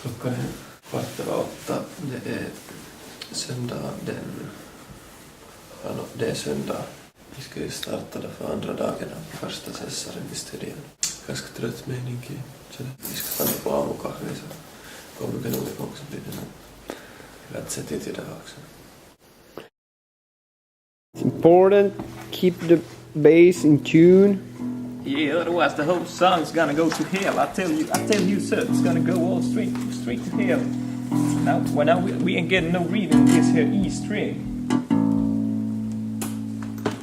Klockan är 7:15. Det är söndag det är söndag. Vi ska ju starta det för andra dagen av första sessionen i studion. Ganska trött mening. Vi ska stanna på aamukahvi så kommer det nog också bli det nog rätt sett till det också. It's important keep the bass in tune. Yeah, otherwise the whole song's gonna go to hell. I tell you, sir, it's gonna go all straight to hell. Now we ain't getting no reading this here E string.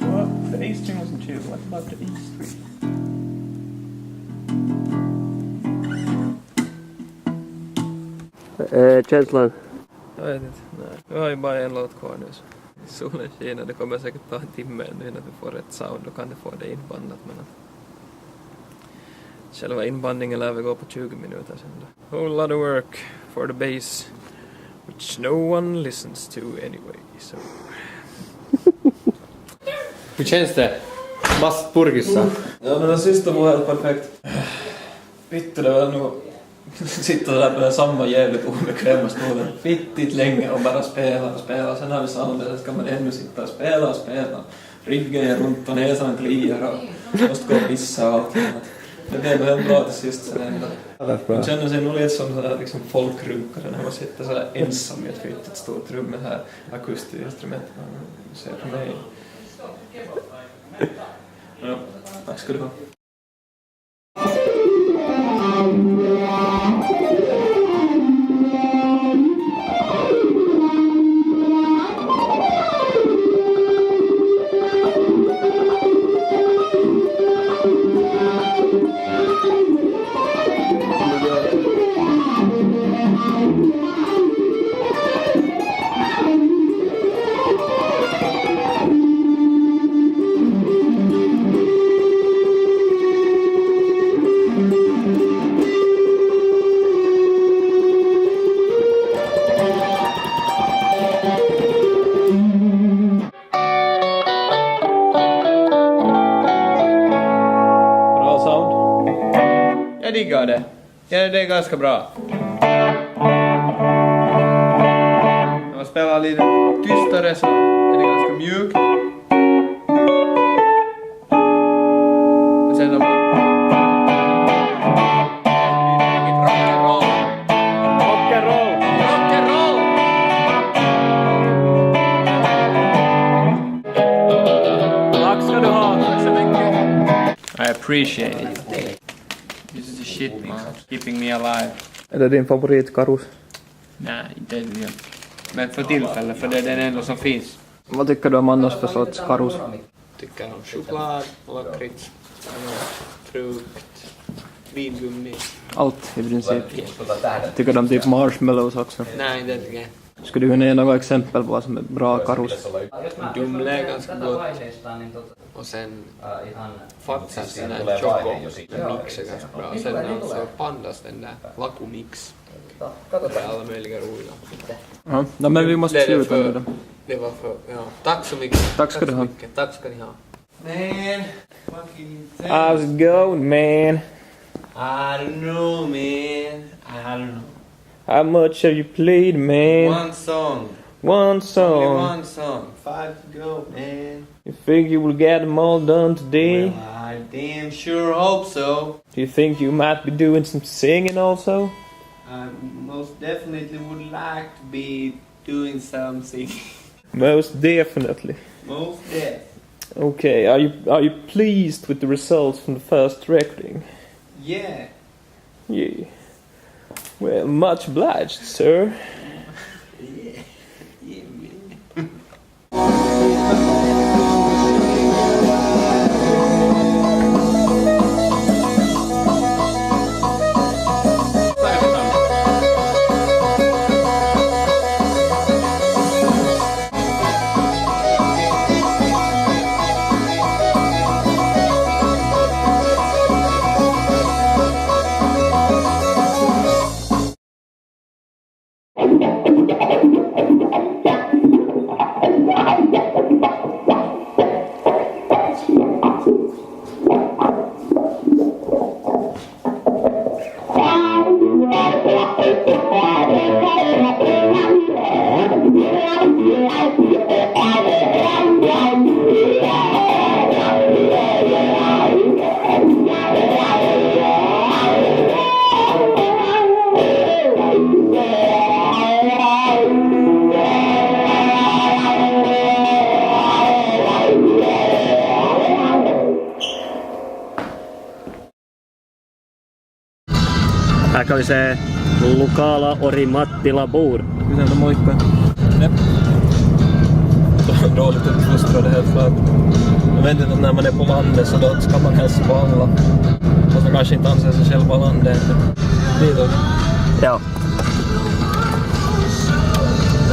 Well, the A string wasn't chill. What about the E string? Känslan. Jag vet inte. Nej. Vi har ju bara en låt kvar nu. Solen skiner. Det kommer säkert ta en timme nu innan vi får rätt sound. Då kan det få det inbandat. Men själva inbandningen lär vi gå på 20 minuter sen då. Whole lot of work for the bass. Which no one listens to anyway. So. Hur känns det? Bass purkissa. Ja, men den sista var helt perfekt. Vittu, det var nog sitta där på den samma jävligt obekväma stolen fittigt länge och bara spela. Sen har vi soundet, så ska man ännu sitta och spela. Ryggen är runt och näsan kliar och måste gå och pissa och allt. Det blev helt bra till sist sen ändå. Man känner sig nog lite som sådär liksom folkrunkare när man sitter sådär ensam i ett fittigt stort rum med här akustiska instrument. Man ser på mig. Ja, tack ska du ha. Jag diggar det. Ja, det är ganska bra. När man spelar lite tystare så är det ganska mjukt. Och sen då man... Rock'n'roll! Tack ska du ha. Tack så mycket. I appreciate it. This is the shit, man. Keeping me alive. Är det din favoritkarus? Nej, inte det. Men för tillfället, för det är den enda som finns. Vad tycker du om annars för sorts karus? Tycker om choklad, lakrits, frukt, vingummi. Allt i princip. Tycker du om typ marshmallows också? Nej, det tycker jag. Skulle du kunna ge några exempel på vad som är bra karus? Dumle är ganska gott. Och sen Fatsas den där choco mix är ganska bra. Och sen alltså Pandas den där lakumix. Det är alla möjliga roliga. Ja, men vi måste sluta nu då. Det var för, ja. Tack så mycket. Tack ska du ha. Tack ska ni ha. Man, fucking How's it going, man? I don't know, man. I don't know. How much have you played, man? One song. One song. Only one song. 5 to go, man. You think you will get them all done today? Well, I damn sure hope so. Do you think you might be doing some singing also? I most definitely would like to be doing something. Most definitely. Most definitely. Okay, are you pleased with the results from the first recording? Yeah. Yeah. Well, much obliged, sir. Yeah. Yeah, man. Här kan vi se lokala Orimattila bor. Kuten on moikka. Ne. Dåligt uppfostrade helt klart. Jag vet inte om när man är på landet så då ska man hälsa på alla. Fast man kanske inte anser sig själv på landet ännu. Ditåt. Ja.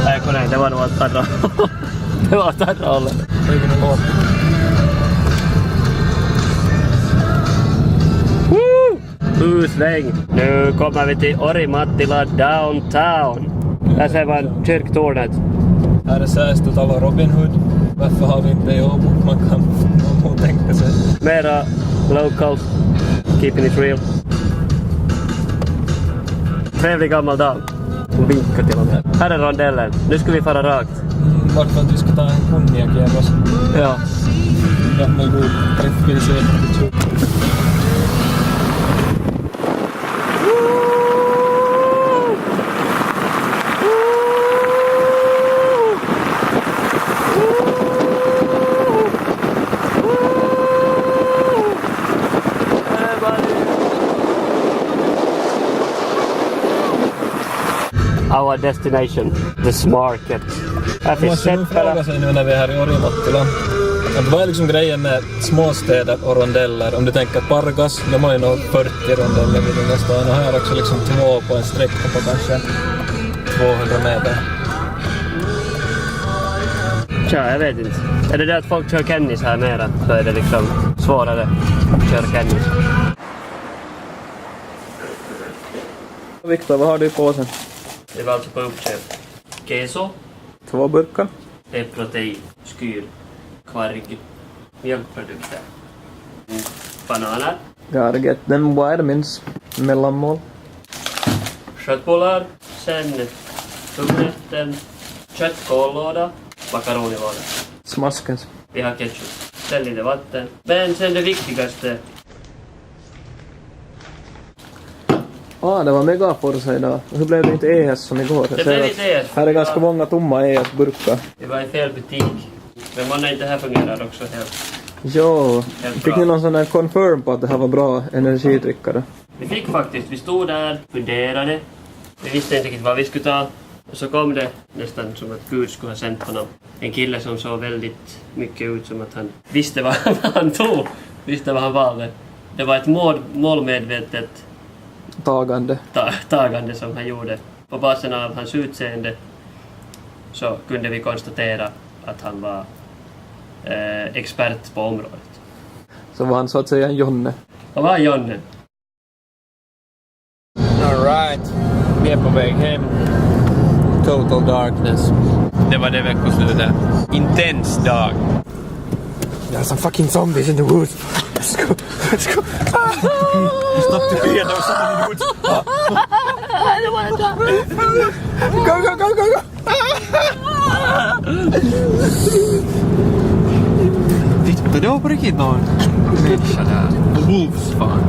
Nej, det var nog att tarra. Det var att tarra alla. Ögonen låt. Sväng. Nu kommer vi till Orimattila downtown. Där ser man kyrktornet. Här är sästet alla Robin Hood. Varför har vi inte det i Åbo? Man kan tänka sig. Mera local. Keeping it real. Trevlig gammal dag. Hon vinkar till och med. Här är rondellen. Nu ska vi fara rakt. Varför att vi ska ta en konjakjävlas. Ja. Gammal god. Rättviser. Our destination, this market. Här finns Man fråga sig nu när vi är här i Orimattila. Att vad är liksom grejen med småstäder och rondeller? Om du tänker Pargas, de har ju nog 40 rondeller vid den där stan. Och här är också liksom 2 på en sträcka på kanske 200 meter. Tja, jag vet inte. Är det att folk kör kennis här mera så är det liksom svårare att köra kennis. Viktor, vad har du i påsen? Det var alltså på uppköp. Queso. 2 burkar. Det är protein. Skyr. Kvarg. Mjölkprodukter. Bananer. Gotta get them vitamins. Mellanmål. Köttbullar. Sen tuggrätten. Köttkållåda. Makaronilåda. Smaskens. Vi har ketchup. Sen lite vatten. Men sen det viktigaste. Det var megaforsa idag. Hur blev det inte ES som igår? Det blev inte ES. Här är ganska många tomma ES-burkar. Det var i fel butik. Men man inte här fungerar också helt. Jo. Helt Fick bra. ni någon sån här confirm på att det här var bra energidryckare? Vi fick faktiskt, vi stod där, funderade. Vi visste inte riktigt vad vi skulle ta. Och så kom det nästan som att Gud skulle ha sänt honom. En kille som såg väldigt mycket ut som att han visste vad han tog. Visste vad han valde. Det var ett målmedvetet tagande som han gjorde. På basen av hans utseende så kunde vi konstatera att han var expert på området. Så var han så att säga en Jonne. Han var Jonne. All right. Vi är på väg hem. Total darkness. Det var det veckoslutet. Intens dag. There are some fucking zombies in the woods. Let's go. Let's go. Stop to fear. There was someone in the woods. I don't want to die. Go, go, go, go, go. Titta, det var på riktigt någon människa där. Wolves fan.